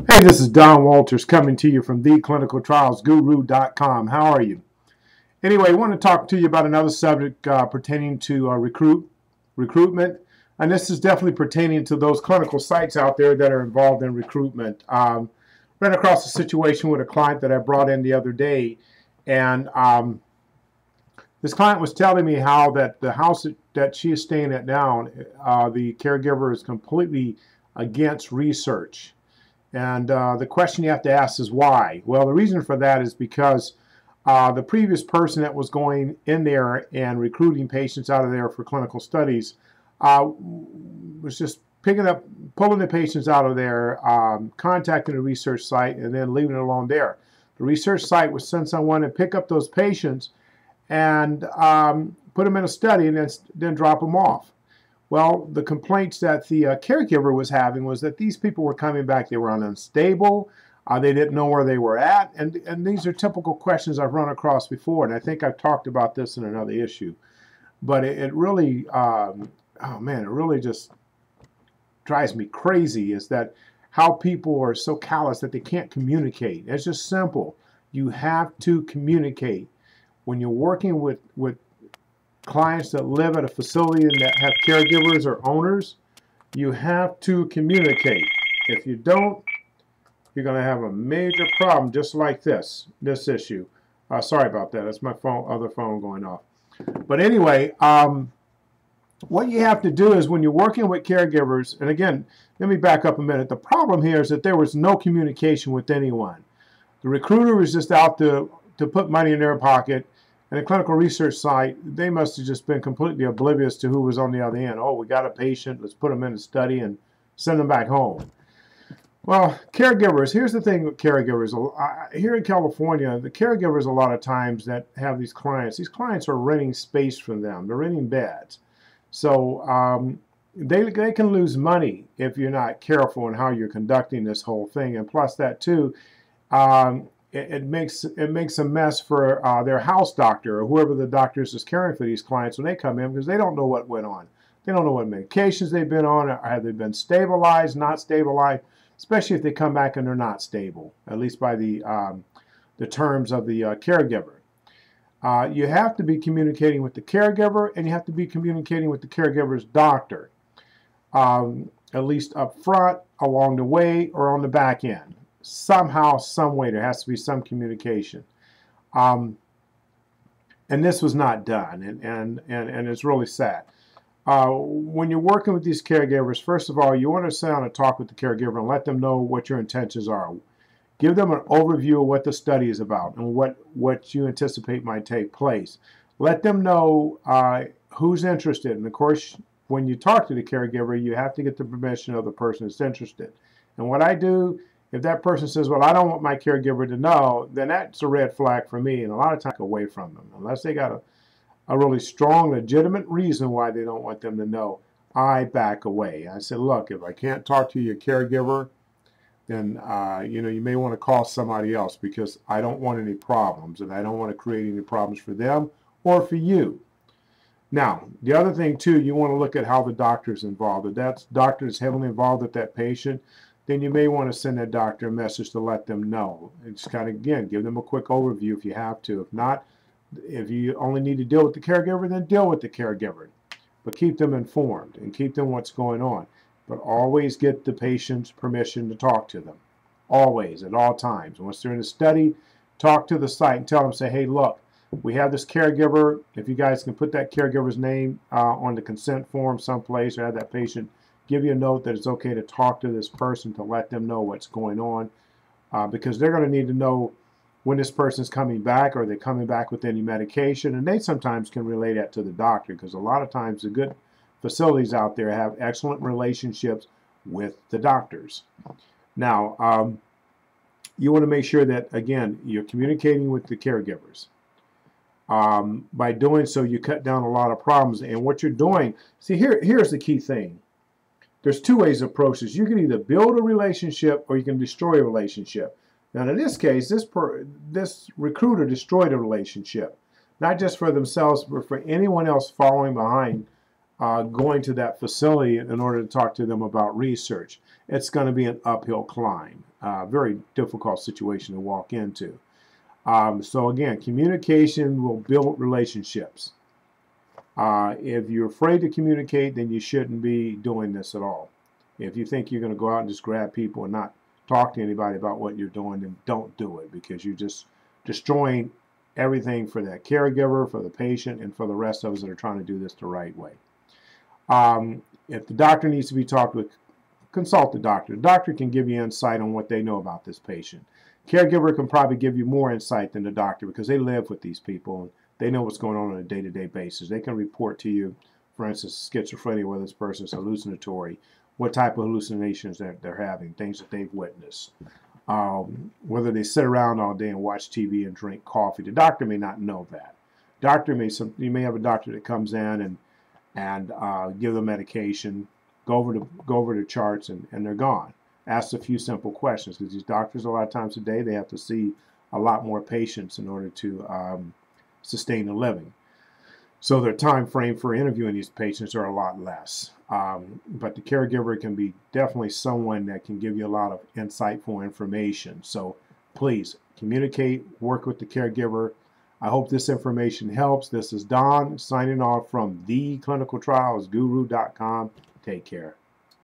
Hey, this is Don Walters coming to you from theclinicaltrialsguru.com. How are you? Anyway, I want to talk to you about another subject pertaining to recruitment. And this is definitely pertaining to those clinical sites out there that are involved in recruitment. Ran across a situation with a client that I brought in the other day. And this client was telling me how that the house that she is staying at now, the caregiver is completely against research. And the question you have to ask is why? Well, the reason for that is because the previous person that was going in there and recruiting patients out of there for clinical studies was just pulling the patients out of there, contacting the research site, and then leaving it alone there. The research site would send someone to pick up those patients and put them in a study and then drop them off. Well, the complaints that the caregiver was having was that these people were coming back, they were unstable, they didn't know where they were at, and these are typical questions I've run across before, and I think I've talked about this in another issue. But it really, oh man, it really just drives me crazy is that how people are so callous that they can't communicate. It's just simple. You have to communicate. When you're working with clients that live at a facility and that have caregivers or owners, you have to communicate. If you don't, you're going to have a major problem just like this issue. Sorry about that. That's my other phone going off. But anyway, what you have to do is when you're working with caregivers, and again, let me back up a minute. The problem here is that there was no communication with anyone. The recruiter was just out to put money in their pocket. And a clinical research site, they must have just been completely oblivious to who was on the other end. Oh, we got a patient, let's put them in a study and send them back home. Well, caregivers, here's the thing with caregivers. Here in California, the caregivers a lot of times that have these clients are renting space from them. They're renting beds. So they can lose money if you're not careful in how you're conducting this whole thing. And plus that too, it makes a mess for their house doctor or whoever the doctors is caring for these clients when they come in, because they don't know what went on. They don't know what medications they've been on, or have they been stabilized, not stabilized, especially if they come back and they're not stable, at least by the terms of the caregiver. You have to be communicating with the caregiver, and you have to be communicating with the caregiver's doctor, at least up front, along the way, or on the back end. Somehow, some way, there has to be some communication. And this was not done, and it's really sad. When you're working with these caregivers, first of all, you want to sit down and talk with the caregiver and let them know what your intentions are. Give them an overview of what the study is about and what you anticipate might take place. Let them know who's interested. And of course, when you talk to the caregiver, you have to get the permission of the person that's interested. And what I do, if that person says, well, I don't want my caregiver to know, then that's a red flag for me. And a lot of times I go away from them. Unless they got a really strong, legitimate reason why they don't want them to know, I back away. I said, look, if I can't talk to your caregiver, then you may want to call somebody else, because I don't want any problems, and I don't want to create any problems for them or for you. Now, the other thing too, you want to look at how the doctor's involved. If that doctor is heavily involved with that patient, then you may want to send that doctor a message to let them know. And just kind of, again, give them a quick overview if you have to. If not, if you only need to deal with the caregiver, then deal with the caregiver. But keep them informed and keep them what's going on. But always get the patient's permission to talk to them. Always, at all times. Once they're in a study, talk to the site and tell them, say, hey, look, we have this caregiver. If you guys can put that caregiver's name on the consent form someplace, or have that patient give you a note that it's okay to talk to this person, to let them know what's going on, because they're going to need to know when this person's coming back. Are they coming back with any medication? And they sometimes can relay that to the doctor, because a lot of times the good facilities out there have excellent relationships with the doctors. Now, you want to make sure that, again, you're communicating with the caregivers. By doing so, you cut down a lot of problems. And what you're doing, see, here's the key thing. There's two ways to approach this. You can either build a relationship or you can destroy a relationship. Now, in this case, this recruiter destroyed a relationship, not just for themselves, but for anyone else following behind going to that facility in order to talk to them about research. It's going to be an uphill climb. Very difficult situation to walk into. So again, communication will build relationships. If you're afraid to communicate, then you shouldn't be doing this at all. If you think you're going to go out and just grab people and not talk to anybody about what you're doing, then don't do it, because you're just destroying everything for that caregiver, for the patient, and for the rest of us that are trying to do this the right way. If the doctor needs to be talked with, consult the doctor. The doctor can give you insight on what they know about this patient. Caregiver can probably give you more insight than the doctor, because they live with these people and they know what's going on a day-to-day basis. They can report to you, for instance, schizophrenia, whether this person's hallucinatory, what type of hallucinations they're having, things that they've witnessed. Whether they sit around all day and watch TV and drink coffee. The doctor may not know that. You may have a doctor that comes in and give them medication, go over the charts, and they're gone. Ask a few simple questions, because these doctors, a lot of times today, they have to see a lot more patients in order to sustain a living. So their time frame for interviewing these patients are a lot less. But the caregiver can be definitely someone that can give you a lot of insightful information. So please communicate, work with the caregiver. I hope this information helps. This is Don signing off from theclinicaltrialsguru.com. Take care.